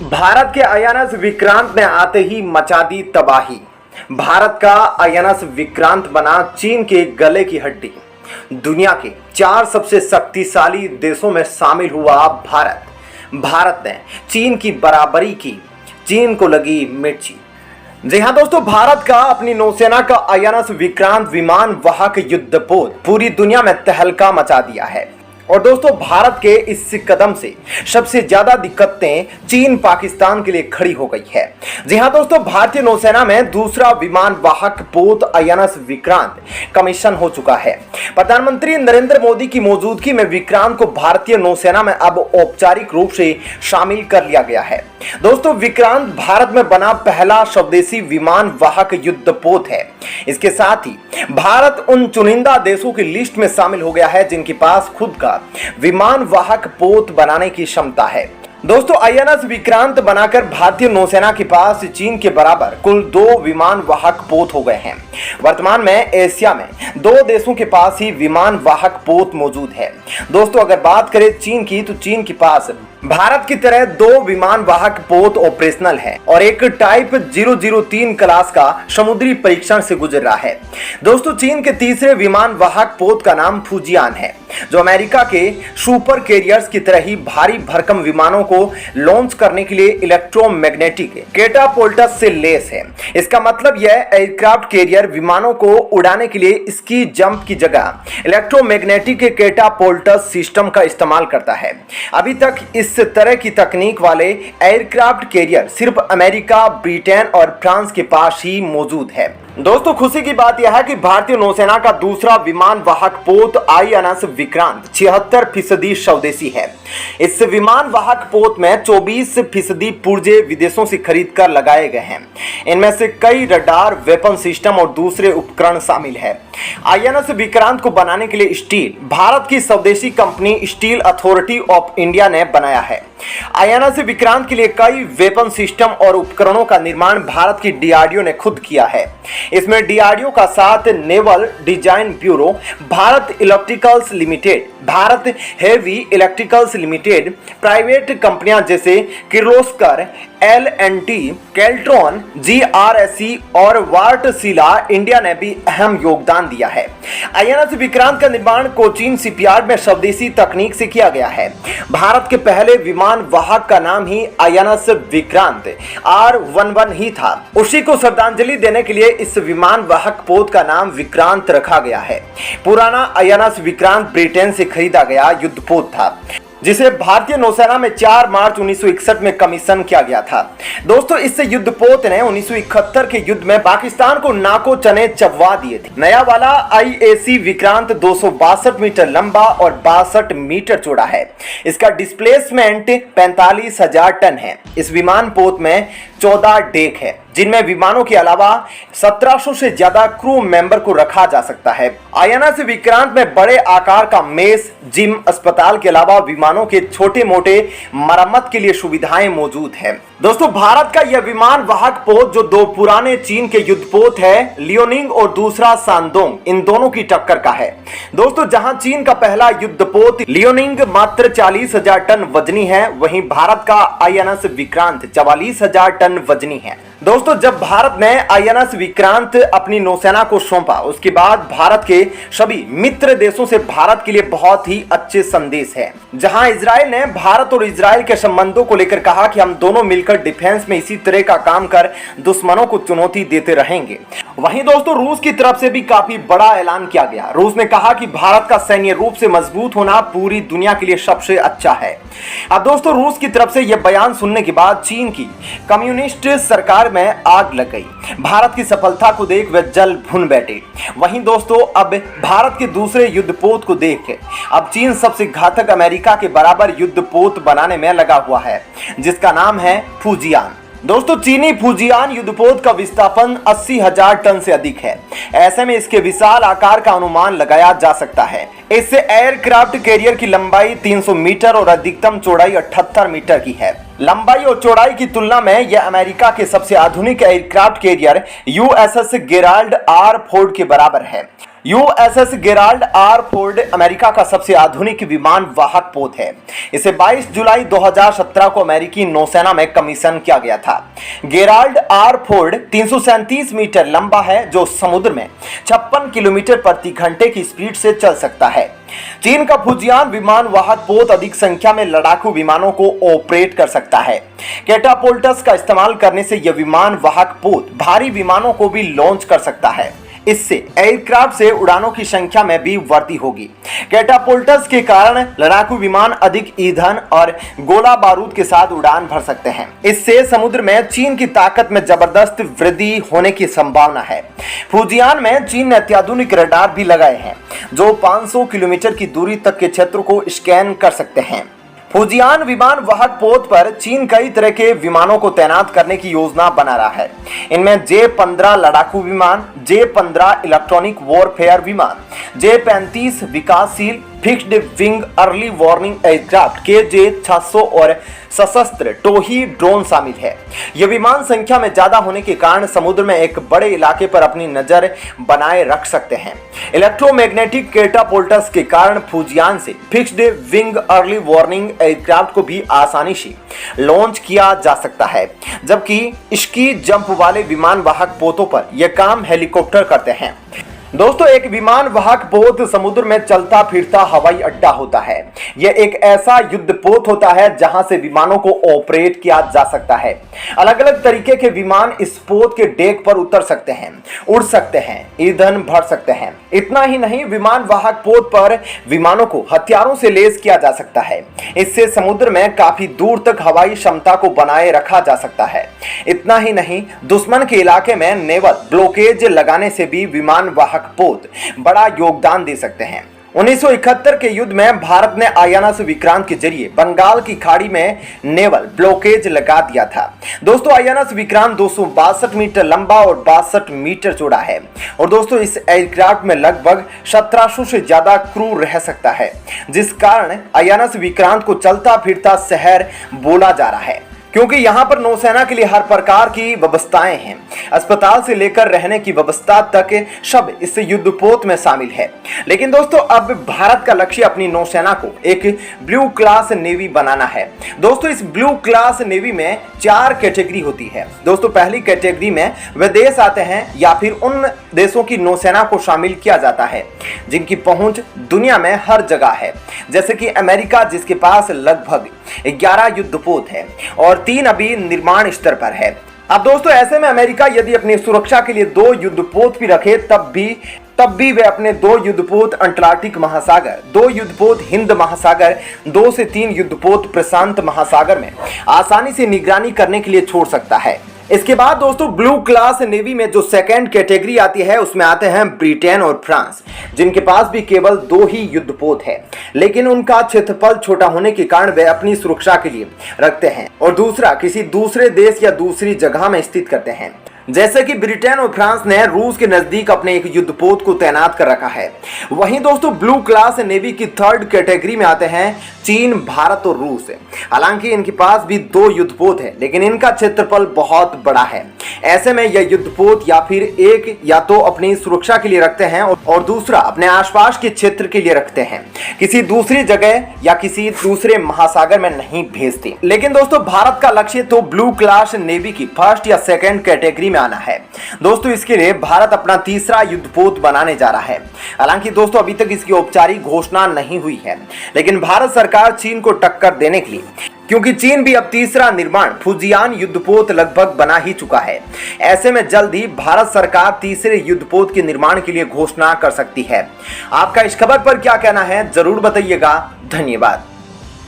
भारत के आईएनएस विक्रांत ने आते ही मचा दी तबाही। भारत का आईएनएस विक्रांत बना चीन के गले की हड्डी। दुनिया के 4 सबसे शक्तिशाली देशों में शामिल हुआ भारत ने चीन की बराबरी की। चीन को लगी मिर्ची। जी हां दोस्तों, भारत का अपनी नौसेना का आईएनएस विक्रांत विमान वाहक युद्धपोत पूरी दुनिया में तहलका मचा दिया है। और दोस्तों, भारत के इस कदम से सबसे ज्यादा दिक्कतें चीन पाकिस्तान के लिए खड़ी हो गई है। जी हां दोस्तों, भारतीय नौसेना में दूसरा विमान वाहक पोत आईएनएस विक्रांत कमीशन हो चुका है। प्रधानमंत्री नरेंद्र मोदी की मौजूदगी में विक्रांत को भारतीय नौसेना में अब औपचारिक रूप से शामिल कर लिया गया है। दोस्तों, विक्रांत भारत में बना पहला स्वदेशी विमान वाहक युद्धपोत है। इसके साथ ही भारत उन चुनिंदा देशों की लिस्ट में शामिल हो गया है जिनके पास खुद का विमान वाहक पोत बनाने की क्षमता है। दोस्तों, आईएनएस विक्रांत बनाकर भारतीय नौसेना के पास चीन के बराबर कुल 2 विमान वाहक पोत हो गए हैं। वर्तमान में एशिया में 2 देशों के पास ही विमान वाहक पोत मौजूद है। दोस्तों, अगर बात करें चीन की, तो चीन के पास भारत की तरह 2 विमान वाहक पोत ऑपरेशनल है और एक टाइप 003 क्लास का समुद्री परीक्षण से गुजर रहा है। दोस्तों, चीन के तीसरे विमान वाहक पोत का नाम फूजियान है, जो अमेरिका के सुपर कैरियर्स की तरह ही भारी भरकम विमानों को लॉन्च करने के लिए इलेक्ट्रोमैग्नेटिक कैटापोल्टस से लेस है। इसका मतलब यह एयरक्राफ्ट कैरियर विमानों को उड़ाने के लिए स्की जंप की जगह इलेक्ट्रोमैग्नेटिक कैटापोल्टस सिस्टम का इस्तेमाल करता है। अभी तक इस तरह की तकनीक वाले एयरक्राफ्ट कैरियर सिर्फ अमेरिका, ब्रिटेन और फ्रांस के पास ही मौजूद है। दोस्तों, खुशी की बात यह है कि भारतीय नौसेना का दूसरा विमान वाहक पोत आईएनएस विक्रांत 76% स्वदेशी है। इस विमान वाहक पोत में 24% पुर्जे विदेशों से खरीद कर लगाए गए हैं। इनमें से कई रडार, वेपन सिस्टम और दूसरे उपकरण शामिल है। आईएनएस विक्रांत को बनाने के लिए स्टील भारत की स्वदेशी company steel authority of India ने बनाया है। आईएनएस विक्रांत के लिए कई वेपन सिस्टम और उपकरणों का निर्माण भारत की डीआरडीओ ने खुद किया है। इसमें डीआरडीओ का साथ naval design bureau, Bharat electricals limited, Bharat heavy electricals limited, private कंपनियां जैसे किर्लोस्कर, एल&टी, केल्ट्रॉन, जीआरएससी और वार्टसीला इंडिया ने भी अहम योगदान दिया है। आईएनएस विक्रांत का निर्माण कोचीन शिपयार्ड में स्वदेशी तकनीक से किया गया है। भारत के पहले विमान वाहक का नाम ही आईएनएस विक्रांत R11 ही था। उसी को श्रद्धांजलि देने के लिए इस विमान वाहक पोत का नाम विक्रांत रखा गया है। पुराना आईएनएस विक्रांत ब्रिटेन से खरीदा गया युद्धपोत था, जिसे भारतीय नौसेना में 4 मार्च 1961 में कमीशन किया गया था। दोस्तों, इस युद्धपोत ने 1971 के युद्ध में पाकिस्तान को नाको चने चबवा दिए थे। नया वाला आईएसी विक्रांत 262 मीटर लंबा और 62 मीटर चौड़ा है। इसका डिस्प्लेसमेंट 45,000 टन है। इस विमान पोत में 14 डेक है, जिनमें विमानों के अलावा 1700 से ज्यादा क्रू मेंबर को रखा जा सकता है। आईएनएस विक्रांत में बड़े आकार का मेस, जिम, अस्पताल के अलावा विमानों के छोटे मोटे मरम्मत के लिए सुविधाएं मौजूद है। दोस्तों, भारत का यह विमान वाहक पोत जो 2 पुराने चीन के युद्धपोत है, लियोनिंग और दूसरा शानडोंग, इन दोनों की टक्कर का है। दोस्तों, जहां चीन का पहला युद्धपोत लियोनिंग मात्र 40,000 टन वजनी है, वहीं भारत का आईएनएस विक्रांत 44,000 टन वजनी है। दोस्तों, जब भारत ने आईएनएस विक्रांत अपनी नौसेना को सौंपा, उसके बाद भारत के सभी मित्र देशों से भारत के लिए बहुत ही अच्छे संदेश है। जहां इजराइल ने भारत और इजराइल के संबंधों को लेकर कहा कि हम दोनों मिलकर डिफेंस में इसी तरह का काम कर दुश्मनों को चुनौती देते रहेंगे, वहीं दोस्तों रूस की तरफ से भी काफी बड़ा ऐलान किया गया। रूस ने कहा कि भारत का सैन्य रूप से मजबूत होना पूरी दुनिया के लिए सबसे अच्छा है। अब दोस्तों, रूस की तरफ से यह बयान सुनने के बाद चीन की कम्युनिस्ट सरकार में आग लग गई। भारत की सफलता को देख वे जल भुन बैठे। वहीं दोस्तों, अब भारत के दूसरे युद्धपोत को देख अब चीन सबसे घातक अमेरिका के बराबर युद्धपोत बनाने में लगा हुआ है, जिसका नाम है फूजियान। दोस्तों, चीनी फूजियान युद्धपोत का विस्थापन 80,000 टन से अधिक है। ऐसे में इसके विशाल आकार का अनुमान लगाया जा सकता है। इससे एयरक्राफ्ट कैरियर की लंबाई 300 मीटर और अधिकतम चौड़ाई 78 मीटर की है। लंबाई और चौड़ाई की तुलना में यह अमेरिका के सबसे आधुनिक aircraft carrier USS Gerald R Ford के बराबर है। USS Gerald R Ford America का सबसे आधुनिक विमान वाहक पोत है। इसे 22 जुलाई 2017 को अमेरिकी नौसेना में कमीशन किया गया था। गेराल्ड आर फोर्ड 337 मीटर लंबा है, जो समुद्र में 56 किलोमीटर प्रति घंटे की स्पीड से चल सकता है। चीन का फुजियान विमान वाहक पोत अधिक संख्या में लड़ाकू विमानों को ऑपरेट कर सकता है। कैटापोल्टस का इस्तेमाल करने से यह विमान वाहक पोत भारी विमानों को भी लॉन्च कर सकता है। इससे एयरक्राफ्ट से उड़ानों की संख्या में भी वृद्धि होगी। कैटापोल्टस के कारण लड़ाकू विमान अधिक ईंधन और गोला बारूद के साथ उड़ान भर सकते हैं। इससे समुद्र में चीन की ताकत में जबरदस्त वृद्धि होने की संभावना है। फुजियान में चीन ने अत्याधुनिक रडार भी लगाए हैं, जो 500 किलोमीटर की दूरी तक के क्षेत्र को स्कैन कर सकते हैं। फुजियान विमान वाहक पोत पर चीन कई तरह के विमानों को तैनात करने की योजना बना रहा है। इनमें J-15 लड़ाकू विमान, J-15 इलेक्ट्रॉनिक वॉरफेयर विमान, J-35 विकासशील fixed wing early warning aircraft KJ-600 और सशस्त्र टोही ड्रोन शामिल है। यह विमान संख्या में ज्यादा होने के कारण समुद्र में एक बड़े इलाके पर अपनी नजर बनाए रख सकते हैं। इलेक्ट्रोमैग्नेटिक कैटापोल्टस के कारण फुजियान से fixed wing early warning aircraft को भी आसानी से लॉन्च किया जा सकता है, जबकि स्की जंप वाले विमान वाहक पोतों पर यह काम हेलीकॉप्टर करते हैं। दोस्तों, एक विमान वाहक पोत समुद्र में चलता फिरता हवाई अड्डा होता है। यह एक ऐसा युद्ध पोत होता है जहां से विमानों को ऑपरेट किया जा सकता है। अलग अलग तरीके के विमान इस पोत के डेक पर उतर सकते हैं, उड़ सकते हैं, ईंधन भर सकते हैं। इतना ही नहीं, विमान वाहक पोत पर विमानों को हथियारों से लैस किया जा सकता है। इससे समुद्र में काफी दूर तक हवाई क्षमता को बनाए रखा जा सकता है। इतना ही नहीं, दुश्मन के इलाके में नेवल ब्लॉकेज लगाने से भी विमान वाहक पोत बड़ा योगदान दे सकते हैं। 1971 के युद्ध में भारत ने आईएनएस विक्रांत के जरिए बंगाल की खाड़ी में नेवल ब्लॉकेज लगा दिया था। दोस्तों, आईएनएस विक्रांत 262 मीटर लंबा और 62 मीटर चौड़ा है। और दोस्तों, इस एयरक्राफ्ट में लगभग 1700 से ज्यादा क्रू रह सकता है, जिस कारण आईएनएस विक्रांत को चलता फिरता शहर बोला जा रहा है, क्योंकि यहाँ पर नौसेना के लिए हर प्रकार की व्यवस्थाएं हैं। अस्पताल से लेकर रहने की व्यवस्था तक सब इस युद्धपोत में शामिल है। लेकिन दोस्तों, अब भारत का लक्ष्य अपनी नौसेना को एक ब्लू क्लास नेवी बनाना है। दोस्तों, इस ब्लू क्लास नेवी में 4 कैटेगरी होती है। दोस्तों, पहली कैटेगरी में वे देश आते हैं या फिर उन देशों की नौसेना को शामिल किया जाता है जिनकी पहुंच दुनिया में हर जगह है, जैसे कि अमेरिका, जिसके पास लगभग 11 युद्धपोत है और 3 अभी निर्माण स्तर पर है। अब दोस्तों, ऐसे में अमेरिका यदि अपनी सुरक्षा के लिए 2 युद्धपोत भी रखे, तब भी वे अपने 2 युद्धपोत अंटार्कटिक महासागर, 2 युद्धपोत हिंद महासागर, 2 से 3 युद्धपोत प्रशांत महासागर में आसानी से निगरानी करने के लिए छोड़ सकता है। इसके बाद दोस्तों, ब्लू क्लास नेवी में जो सेकंड कैटेगरी आती है, उसमें आते हैं ब्रिटेन और फ्रांस, जिनके पास भी केवल 2 ही युद्धपोत है, लेकिन उनका क्षेत्रफल छोटा होने के कारण वे अपनी सुरक्षा के लिए रखते हैं और दूसरा किसी दूसरे देश या दूसरी जगह में स्थित करते हैं। जैसे कि ब्रिटेन और फ्रांस ने रूस के नजदीक अपने एक युद्धपोत को तैनात कर रखा है। वहीं दोस्तों, ब्लू क्लास नेवी की 3rd कैटेगरी में आते हैं चीन, भारत और रूस। हालांकि इनके पास भी 2 युद्धपोत है, लेकिन इनका क्षेत्रफल बहुत बड़ा है। ऐसे में यह युद्धपोत या फिर एक या तो अपनी सुरक्षा के लिए रखते हैं और दूसरा अपने आसपास के क्षेत्र के लिए रखते हैं, किसी दूसरी जगह या किसी दूसरे महासागर में नहीं भेजते। लेकिन दोस्तों, भारत का लक्ष्य तो ब्लू क्लास नेवी की 1st या 2nd कैटेगरी में आना है। दोस्तों, इसके लिए भारत अपना 3रा युद्धपोत बनाने जा रहा है। हालांकि दोस्तों, अभी तक इसकी औपचारिक घोषणा नहीं हुई है, लेकिन भारत सरकार चीन को टक्कर देने के लिए, क्योंकि चीन भी अब 3रा निर्माण फुजियान युद्धपोत लगभग बना ही चुका है। ऐसे में जल्द ही भारत सरकार 3रे युद्धपोत के निर्माण के लिए घोषणा कर सकती है। आपका इस खबर पर क्या कहना है, जरूर बताइएगा। धन्यवाद।